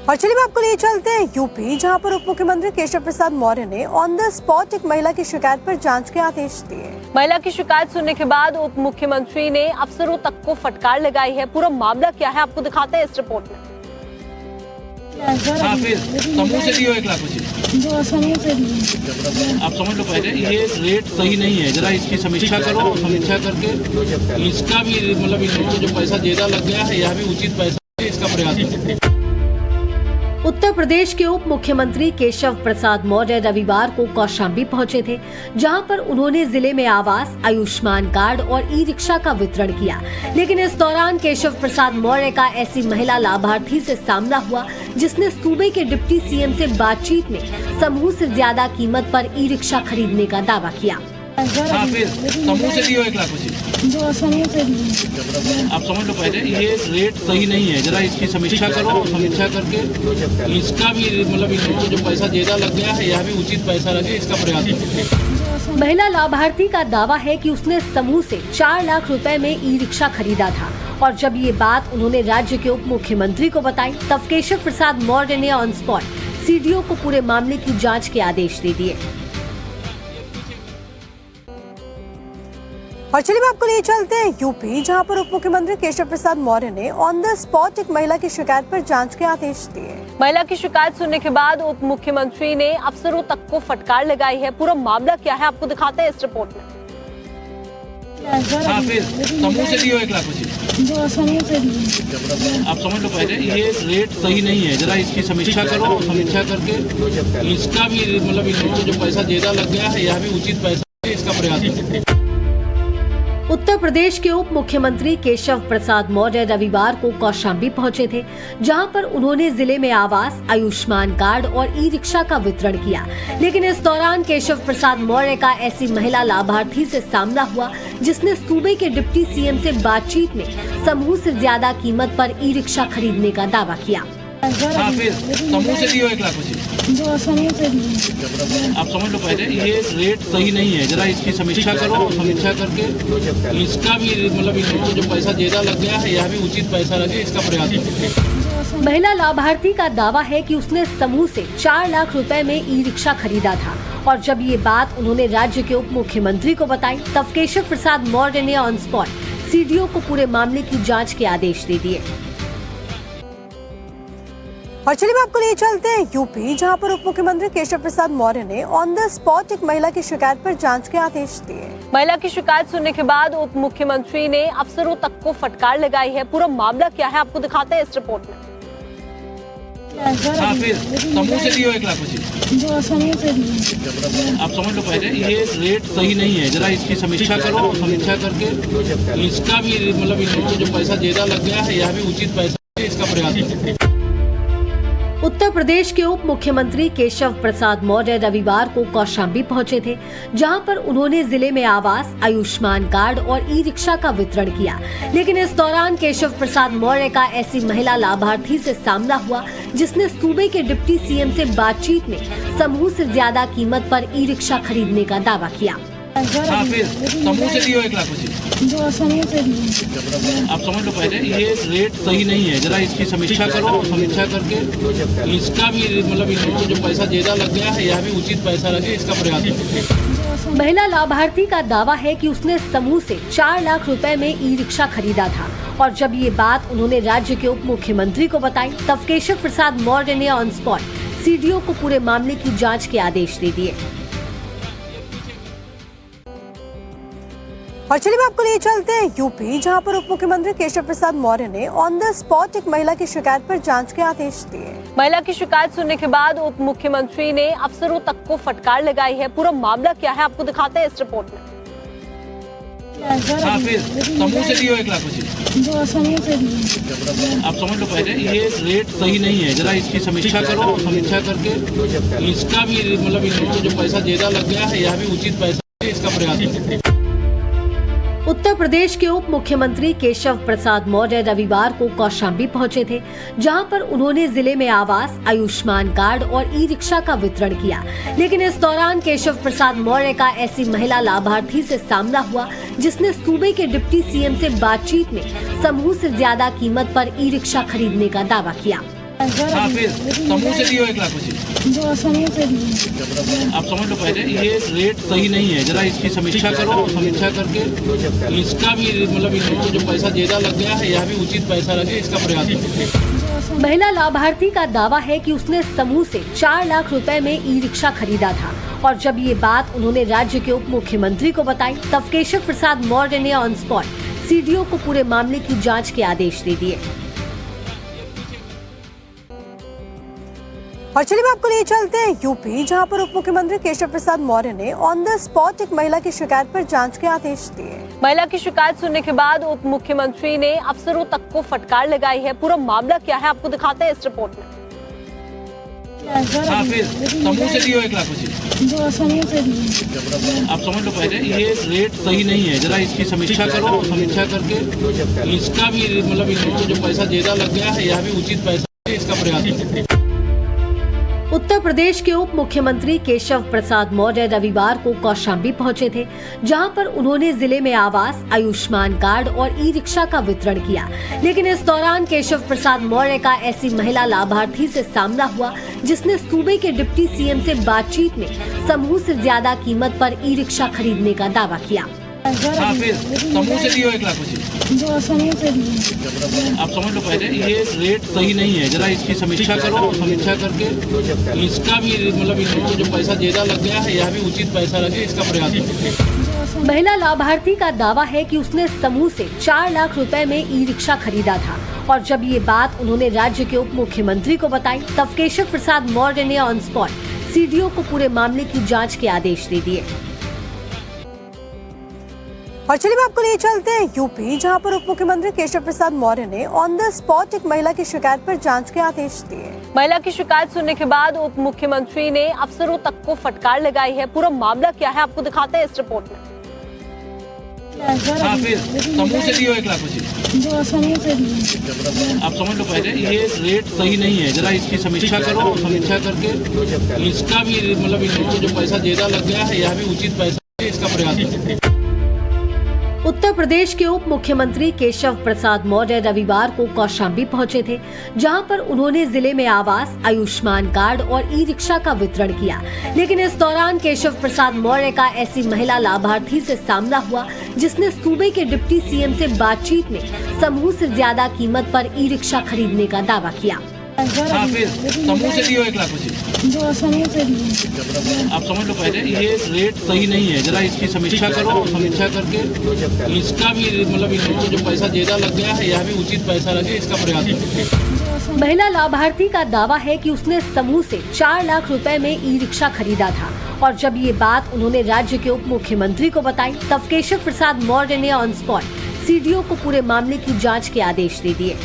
और चलिए आपको लिए चलते हैं यूपी, जहां पर उप मुख्यमंत्री केशव प्रसाद मौर्य ने ऑन द स्पॉट एक महिला की शिकायत पर जांच के आदेश दिए। महिला की शिकायत सुनने के बाद उप मुख्यमंत्री ने अफसरों तक को फटकार लगाई है। पूरा मामला क्या है आपको दिखाते हैं इस रिपोर्ट में। हाँ, फिर समूह से दियो 1 लाख आप समझ लो, पहले ये रेट सही नहीं है, जरा इसकी समीक्षा करो। समीक्षा करके इसका भी मतलब इन लोगों को जो पैसा ज्यादा लग गया है, यह भी उचित पैसा है, इसका प्रयास करो। उत्तर प्रदेश के उप मुख्यमंत्री केशव प्रसाद मौर्य रविवार को कौशाम्बी पहुंचे थे, जहां पर उन्होंने जिले में आवास, आयुष्मान कार्ड और ई रिक्शा का वितरण किया। लेकिन इस दौरान केशव प्रसाद मौर्य का ऐसी महिला लाभार्थी से सामना हुआ जिसने सूबे के डिप्टी सीएम से बातचीत में समूह से ज्यादा कीमत पर ई रिक्शा खरीदने का दावा किया। हाँ, फिर समूह से दियो 1 लाख आप समझ लो, पहले ये रेट सही नहीं है, जरा इसकी समीक्षा करो। समीक्षा करके इसका भी मतलब इन लोगों को जो पैसा ज्यादा लग गया है, यह भी उचित पैसा लगे, इसका प्रयास करो। महिला लाभार्थी का दावा है कि उसने समूह से 4 लाख रुपए में ई रिक्शा खरीदा था और जब ये बात उन्होंने राज्य के उप मुख्यमंत्री को बताई, तब केशव प्रसाद मौर्य ने ऑन स्पॉट सीडीओ को पूरे मामले की जांच के आदेश दे दिए। और चलिए आपको लिए चलते हैं यूपी, जहां पर उप मुख्यमंत्री केशव प्रसाद मौर्य ने ऑन द स्पॉट एक महिला की शिकायत पर जांच के आदेश दिए। महिला की शिकायत सुनने के बाद उप मुख्यमंत्री ने अफसरों तक को फटकार लगाई है। पूरा मामला क्या है आपको दिखाते हैं इस रिपोर्ट में। हाँ, फिर समूह से दियो 1 लाख आप समझ लो, पहले ये रेट सही नहीं है, जरा इसकी समीक्षा करो। समीक्षा करके इसका भी मतलब इन लोगों को जो पैसा ज्यादा लग गया है, यह भी उचित पैसा है, इसका प्रयास करो। उत्तर प्रदेश के उप मुख्यमंत्री केशव प्रसाद मौर्य रविवार को कौशाम्बी पहुंचे थे, जहां पर उन्होंने जिले में आवास, आयुष्मान कार्ड और ई रिक्शा का वितरण किया। लेकिन इस दौरान केशव प्रसाद मौर्य का ऐसी महिला लाभार्थी से सामना हुआ जिसने सूबे के डिप्टी सीएम से बातचीत में समूह से ज्यादा कीमत पर ई रिक्शा खरीदने का दावा किया। हाँ, फिर समूह से दियो 1 लाख आप समझ लो, पहले ये रेट सही नहीं है, जरा इसकी समीक्षा करो। समीक्षा करके इसका भी मतलब इन लोगों को जो पैसा ज्यादा लग गया है, यह भी उचित पैसा लगे, इसका प्रयास करो। महिला लाभार्थी का दावा है कि उसने समूह से 4 लाख रुपए में ई रिक्शा खरीदा था और जब ये बात उन्होंने राज्य के उप मुख्यमंत्री को बताई, तब केशव प्रसाद मौर्य ने ऑन स्पॉट सीडीओ को पूरे मामले की जांच के आदेश दे दिए। और चलिए आपको लिए चलते हैं यूपी, जहां पर उप मुख्यमंत्री केशव प्रसाद मौर्य ने ऑन द स्पॉट एक महिला की शिकायत पर जांच के आदेश दिए। महिला की शिकायत सुनने के बाद उप मुख्यमंत्री ने अफसरों तक को फटकार लगाई है। पूरा मामला क्या है आपको दिखाते हैं इस रिपोर्ट में। हाँ, फिर समूह से दियो 1 लाख आप समझ लो, पहले ये रेट सही नहीं है, जरा इसकी समीक्षा करो। समीक्षा करके इसका भी मतलब इन लोगों को जो पैसा ज्यादा लग गया है, यह भी उचित पैसा है, इसका प्रयास करो। उत्तर प्रदेश के उप मुख्यमंत्री केशव प्रसाद मौर्य रविवार को कौशाम्बी पहुंचे थे, जहां पर उन्होंने जिले में आवास, आयुष्मान कार्ड और ई रिक्शा का वितरण किया। लेकिन इस दौरान केशव प्रसाद मौर्य का ऐसी महिला लाभार्थी से सामना हुआ जिसने सूबे के डिप्टी सीएम से बातचीत में समूह से ज्यादा कीमत पर ई रिक्शा खरीदने का दावा किया। हाँ, फिर समूह से दियो 1 लाख आप समझ लो, पहले ये रेट सही नहीं है, जरा इसकी समीक्षा करो। समीक्षा करके इसका भी मतलब इन लोगों को जो पैसा ज्यादा लग गया है, यह भी उचित पैसा लगे, इसका प्रयास करो। महिला लाभार्थी का दावा है कि उसने समूह से 4 लाख रुपए में ई रिक्शा खरीदा था और जब ये बात उन्होंने राज्य के उप मुख्यमंत्री को बताई, तब केशव प्रसाद मौर्य ने ऑन स्पॉट सीडीओ को पूरे मामले की जांच के आदेश दे दिए। और चलिए आपको लिए चलते हैं यूपी, जहां पर उप मुख्यमंत्री केशव प्रसाद मौर्य ने ऑन द स्पॉट एक महिला की शिकायत पर जांच के आदेश दिए। महिला की शिकायत सुनने के बाद उप मुख्यमंत्री ने अफसरों तक को फटकार लगाई है। पूरा मामला क्या है आपको दिखाते हैं इस रिपोर्ट में। हाँ, फिर समूह से दियो 1 लाख आप समझ लो, पहले ये रेट सही नहीं है, जरा इसकी समीक्षा करो। समीक्षा करके इसका भी मतलब इन लोगों को जो पैसा ज्यादा लग गया है, यह भी उचित पैसा है, इसका प्रयास करो। उत्तर प्रदेश के उप मुख्यमंत्री केशव प्रसाद मौर्य रविवार को कौशाम्बी पहुंचे थे, जहां पर उन्होंने जिले में आवास, आयुष्मान कार्ड और ई रिक्शा का वितरण किया। लेकिन इस दौरान केशव प्रसाद मौर्य का ऐसी महिला लाभार्थी से सामना हुआ जिसने सूबे के डिप्टी सीएम से बातचीत में समूह से ज्यादा कीमत पर ई रिक्शा खरीदने का दावा किया। हाँ फिर समूह से दियो 1 लाख मुझे जो समूह से दिए। आप समझ लो पहले ये रेट सही नहीं है, जरा इसकी समीक्षा करो, समीक्षा करके इसका भी मतलब इन लोगों को जो पैसा ज्यादा लग गया है यह भी उचित पैसा लगे इसका प्रयास करें। महिला लाभार्थी का दावा है कि उसने समूह से 4 लाख रुपए में ई रिक्शा खरीदा था और जब ये बात उन्होंने राज्य के उप मुख्यमंत्री को बताई तब केशव प्रसाद मौर्य ने ऑन स्पॉट सीडीओ को पूरे मामले की जांच के आदेश दे दिए। और चलिए आपको लिए चलते हैं यूपी, जहां पर उप मुख्यमंत्री केशव प्रसाद मौर्य ने ऑन द स्पॉट एक महिला की शिकायत पर जांच के आदेश दिए। महिला की शिकायत सुनने के बाद उप मुख्यमंत्री ने अफसरों तक को फटकार लगाई है। पूरा मामला क्या है आपको दिखाते हैं इस रिपोर्ट में। हाँ फिर समूह से दियो 1 लाख मुझे जो समूह से दिए। आप समझ लो पहले ये रेट सही नहीं है, जरा इसकी समीक्षा करो, समीक्षा करके इसका भी मतलब इन लोगों को जो पैसा ज्यादा लग गया है यह भी उचित पैसा लगे इसका प्रयास करें। उत्तर प्रदेश के उप मुख्यमंत्री केशव प्रसाद मौर्य रविवार को कौशाम्बी पहुंचे थे, जहां पर उन्होंने जिले में आवास, आयुष्मान कार्ड और ई रिक्शा का वितरण किया। लेकिन इस दौरान केशव प्रसाद मौर्य का ऐसी महिला लाभार्थी से सामना हुआ जिसने सूबे के डिप्टी सीएम से बातचीत में समूह से ज्यादा कीमत पर ई रिक्शा खरीदने का दावा किया। हाँ फिर समूह से दियो 1 लाख मुझे जो समूह से दिए। आप समझ लो पहले ये रेट सही नहीं है, जरा इसकी समीक्षा करो, समीक्षा करके इसका भी मतलब इन लोगों को जो पैसा ज्यादा लग गया है यह भी उचित पैसा लगे इसका प्रयास करें। महिला लाभार्थी का दावा है कि उसने समूह से 4 लाख रुपए में ई रिक्शा खरीदा था और जब ये बात उन्होंने राज्य के उप मुख्यमंत्री को बताई तब केशव प्रसाद मौर्य ने ऑन स्पॉट सीडीओ को पूरे मामले की जांच के आदेश दे दिए। और चलिए आपको लिए चलते हैं यूपी, जहां पर उप मुख्यमंत्री केशव प्रसाद मौर्य ने ऑन द स्पॉट एक महिला की शिकायत पर जांच के आदेश दिए। महिला की शिकायत सुनने के बाद उप मुख्यमंत्री ने अफसरों तक को फटकार लगाई है। पूरा मामला क्या है आपको दिखाते हैं इस रिपोर्ट में। हाँ फिर समूह से दियो 1 लाख मुझे जो समूह से दिए। आप समझ लो पहले ये रेट सही नहीं है, जरा इसकी समीक्षा करो, समीक्षा करके इसका भी मतलब इन लोगों को जो पैसा ज्यादा लग गया है यह भी उचित पैसा लगे इसका प्रयास करें। उत्तर प्रदेश के उप मुख्यमंत्री केशव प्रसाद मौर्य रविवार को कौशाम्बी पहुंचे थे, जहां पर उन्होंने जिले में आवास, आयुष्मान कार्ड और ई रिक्शा का वितरण किया। लेकिन इस दौरान केशव प्रसाद मौर्य का ऐसी महिला लाभार्थी से सामना हुआ जिसने सूबे के डिप्टी सीएम से बातचीत में समूह से ज्यादा कीमत पर ई रिक्शा खरीदने का दावा किया। हाँ फिर समूह से दियो 1 लाख मुझे जो समूह से दिए। आप समझ लो पहले ये रेट सही नहीं है, जरा इसकी समीक्षा करो, समीक्षा करके इसका भी मतलब इन लोगों को जो पैसा ज्यादा लग गया है यह भी उचित पैसा लगे इसका प्रयास करें। महिला लाभार्थी का दावा है कि उसने समूह से 4 लाख रुपए में ई रिक्शा खरीदा था और जब ये बात उन्होंने राज्य के उप मुख्यमंत्री को बताई तब केशव प्रसाद मौर्य ने ऑन स्पॉट सीडीओ को पूरे मामले की जांच के आदेश दे दिए।